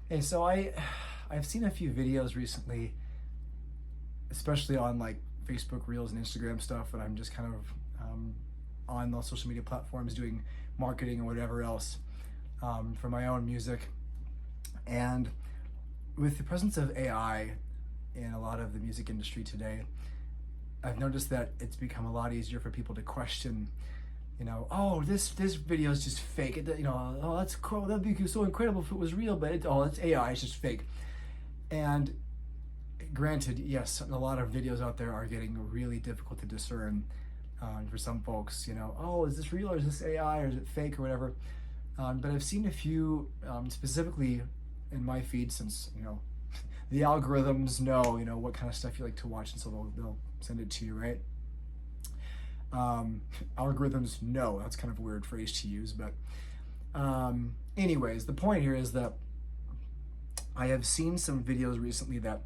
Hey, so I've seen a few videos recently, especially on like Facebook Reels and Instagram stuff, and I'm just kind of on those social media platforms doing marketing or whatever else for my own music. And with the presence of AI in a lot of the music industry today, I've noticed that it's become a lot easier for people to question, oh, this video is just fake. Oh, that's cool. That'd be so incredible if it was real, but it's AI. It's just fake. And granted, yes, a lot of videos out there are getting really difficult to discern for some folks. Oh, is this real or is this AI or is it fake or whatever? But I've seen a few specifically in my feed since the algorithms know what kind of stuff you like to watch, and so they'll send it to you, right? Algorithms know, that's kind of a weird phrase to use, but anyways, the point here is that I have seen some videos recently that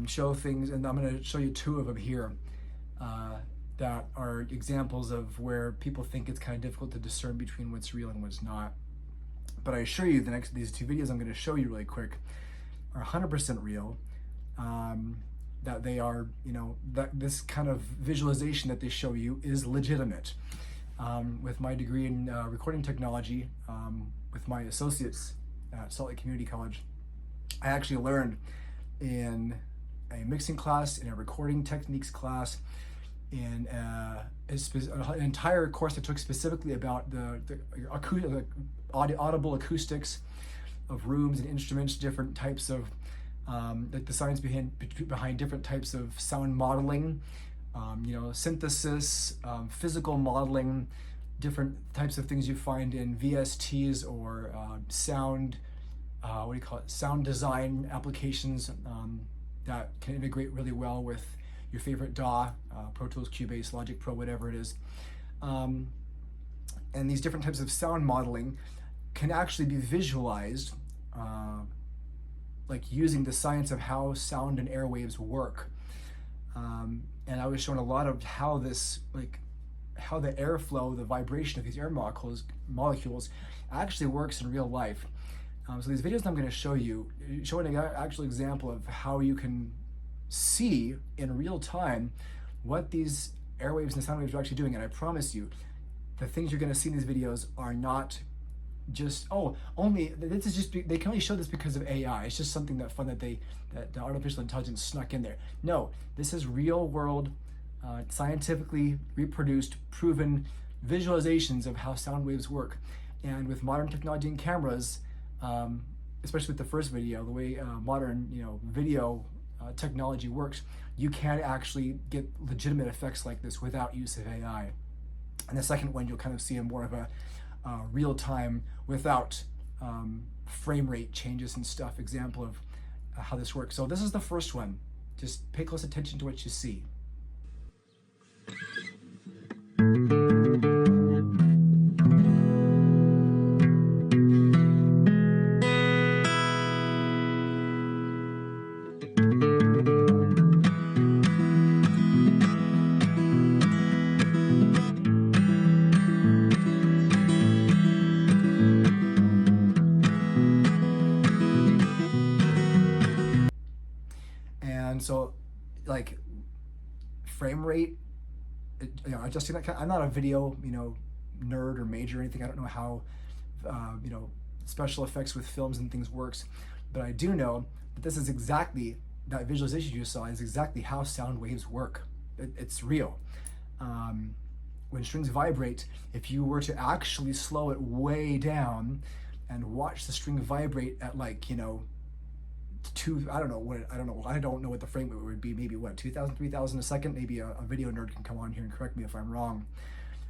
show things, and I'm going to show you two of them here that are examples of where people think it's kind of difficult to discern between what's real and what's not. But I assure you, these two videos I'm going to show you really quick are 100% real. That they are, that this kind of visualization that they show you is legitimate. With my degree in recording technology, with my associates at Salt Lake Community College, I actually learned in a mixing class, in a recording techniques class, in an entire course I took specifically about the audible acoustics of rooms and instruments, different types of like the science behind different types of sound modeling, synthesis, physical modeling, different types of things you find in VSTs or sound, sound design applications that can integrate really well with your favorite DAW, Pro Tools, Cubase, Logic Pro, whatever it is. And these different types of sound modeling can actually be visualized like using the science of how sound and airwaves work. And I was shown a lot of how how the airflow, the vibration of these air molecules actually works in real life. So these videos I'm going to show you, showing an actual example of how you can see in real time what these airwaves and sound waves are actually doing. And I promise you, the things you're going to see in these videos are not just they can only show this because of AI. It's just something that the artificial intelligence snuck in there. No, this is real world, scientifically reproduced, proven visualizations of how sound waves work. And with modern technology and cameras, especially with the first video, the way modern video technology works, you can actually get legitimate effects like this without use of AI. And the second one, you'll kind of see a more of a real time, without frame rate changes and stuff, example of how this works. So this is the first one. Just pay close attention to what you see. And so, like, frame rate, adjusting that. I'm not a video, nerd or major or anything. I don't know how, special effects with films and things works, but I do know that this is exactly, that visualization you saw is exactly how sound waves work. It's real. When strings vibrate, if you were to actually slow it way down and watch the string vibrate at I don't know what the frame rate would be, maybe 2,000, 3,000 a second. Maybe a video nerd can come on here and correct me if I'm wrong.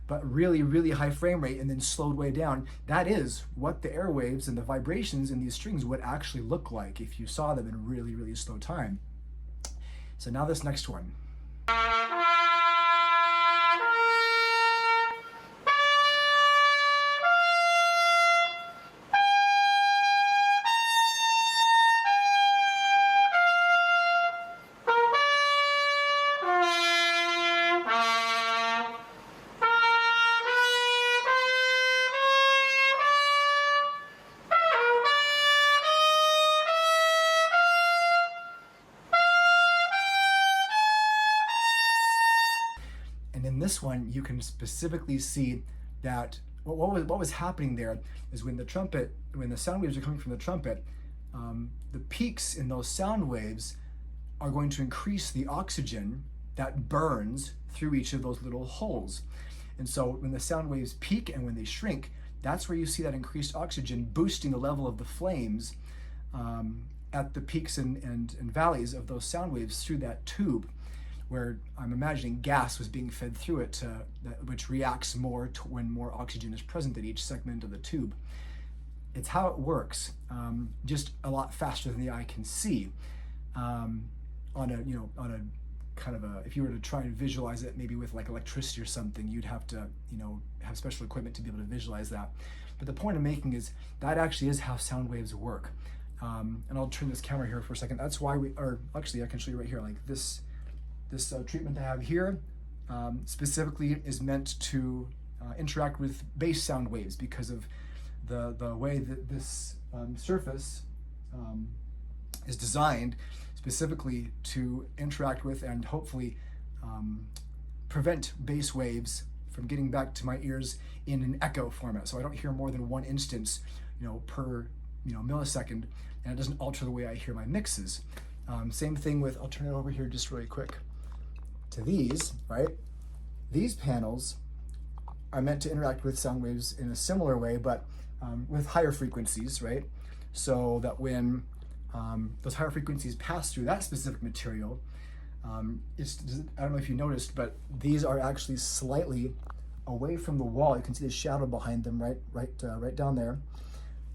But really, really high frame rate and then slowed way down, that is what the airwaves and the vibrations in these strings would actually look like if you saw them in really, really slow time. So now this next one. this one, you can specifically see that what was happening there is when the sound waves are coming from the trumpet, the peaks in those sound waves are going to increase the oxygen that burns through each of those little holes. And so when the sound waves peak and when they shrink, that's where you see that increased oxygen boosting the level of the flames at the peaks and valleys of those sound waves through that tube, where I'm imagining gas was being fed through it, which reacts more to when more oxygen is present at each segment of the tube. It's how it works, just a lot faster than the eye can see. On a kind of if you were to try and visualize it, maybe with like electricity or something, you'd have to, have special equipment to be able to visualize that. But the point I'm making is that actually is how sound waves work. And I'll turn this camera here for a second. That's why actually I can show you right here, like this treatment I have here specifically is meant to interact with bass sound waves because of the way that this surface is designed specifically to interact with and hopefully prevent bass waves from getting back to my ears in an echo format. So I don't hear more than one instance, per millisecond, and it doesn't alter the way I hear my mixes. Same thing with, I'll turn it over here just really quick to these, right? These panels are meant to interact with sound waves in a similar way, but with higher frequencies, right? So that when those higher frequencies pass through that specific material, I don't know if you noticed, but these are actually slightly away from the wall. You can see the shadow behind them right down there.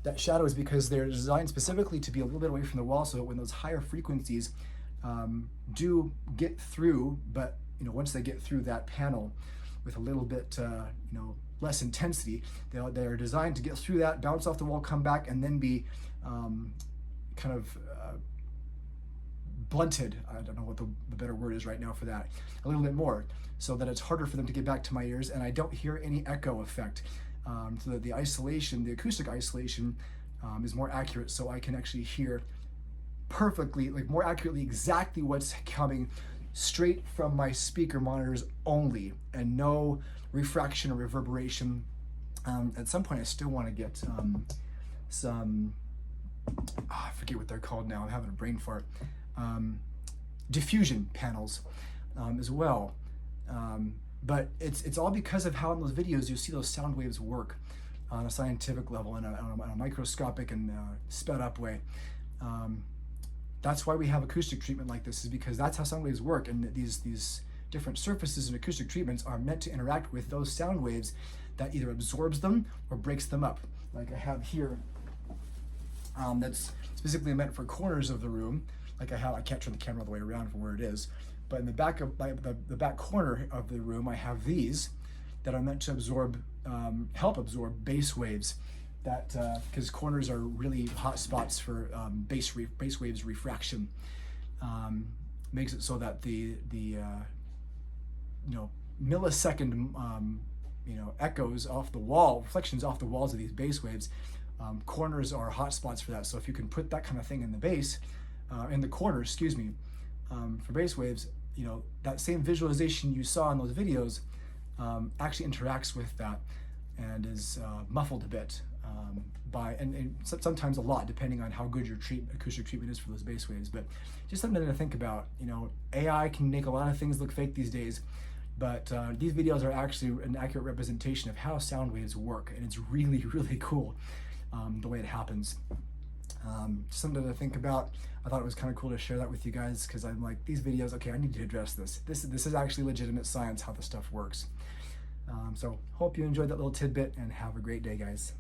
That shadow is because they're designed specifically to be a little bit away from the wall, so that when those higher frequencies do get through, but once they get through that panel with a little bit less intensity, they're designed to get through that, bounce off the wall, come back, and then be kind of blunted. I don't know what the better word is right now for that, a little bit more, so that it's harder for them to get back to my ears and I don't hear any echo effect. So that the acoustic isolation is more accurate, so I can actually hear perfectly, like more accurately, exactly what's coming straight from my speaker monitors only, and no refraction or reverberation. At some point I still want to get some, I forget what they're called now, I'm having a brain fart, diffusion panels as well. But it's all because of how in those videos you see those sound waves work on a scientific level and on a microscopic and sped up way. That's why we have acoustic treatment like this, is because that's how sound waves work, and these different surfaces and acoustic treatments are meant to interact with those sound waves that either absorbs them or breaks them up. Like I have here, that's specifically meant for corners of the room. Like I can't turn the camera all the way around from where it is, but in the back of the back corner of the room, I have these that are meant to help absorb bass waves. That because corners are really hot spots for bass waves refraction, makes it so that the millisecond echoes off the wall, reflections off the walls of these bass waves, corners are hot spots for that. So if you can put that kind of thing in the bass, in the corner, for bass waves, that same visualization you saw in those videos actually interacts with that and is muffled a bit and sometimes a lot, depending on how good your acoustic treatment is for those bass waves. But just something to think about. AI can make a lot of things look fake these days, but these videos are actually an accurate representation of how sound waves work, and it's really, really cool the way it happens. Something to think about. I thought it was kind of cool to share that with you guys, because I'm like, these videos, okay, I need to address this. This is actually legitimate science, how the stuff works. So hope you enjoyed that little tidbit, and have a great day, guys.